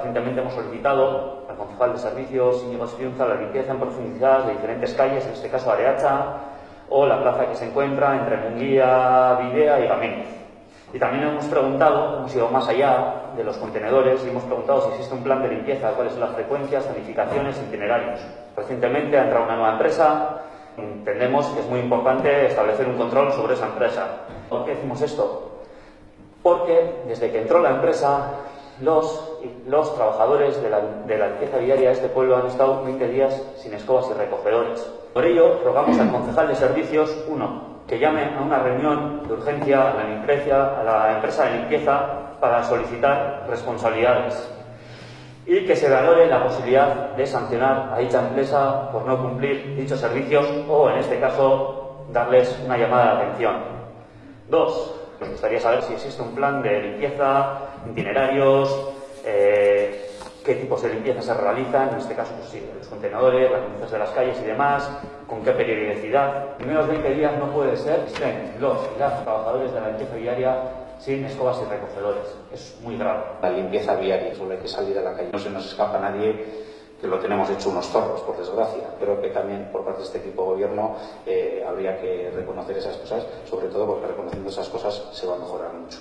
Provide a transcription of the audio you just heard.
Recientemente hemos solicitado al concejal de servicios, Íñigo Escriunza, la limpieza en profundidad de diferentes calles, en este caso Areacha, o la plaza que se encuentra entre Munguía, Videa y Gameniz. Y también hemos preguntado, hemos ido más allá de los contenedores y hemos preguntado si existe un plan de limpieza, cuáles son las frecuencias, zonificaciones, itinerarios. Recientemente ha entrado una nueva empresa, entendemos que es muy importante establecer un control sobre esa empresa. ¿Por qué decimos esto? Porque desde que entró la empresa, los trabajadores de la limpieza viaria de este pueblo han estado 20 días sin escobas y recogedores. Por ello, rogamos al concejal de servicios, que llame a una reunión de urgencia a la empresa de limpieza para solicitar responsabilidades y que se valore la posibilidad de sancionar a dicha empresa por no cumplir dichos servicios o, en este caso, darles una llamada de atención. 2. Nos gustaría saber si existe un plan de limpieza, itinerarios, qué tipos de limpieza se realizan, en este caso pues, sí, los contenedores, las limpiezas de las calles y demás, con qué periodicidad. En menos de 20 días no puede ser que estén los y las trabajadores de la limpieza viaria sin escobas y recogedores. Es muy grave. La limpieza viaria, solo hay que salir a la calle. No se nos escapa a nadie que lo tenemos hecho unos zorros, por desgracia. Creo que también por parte de este equipo de gobierno habría que reconocer esas cosas, sobre todo porque reconociendo esas cosas se va a mejorar mucho.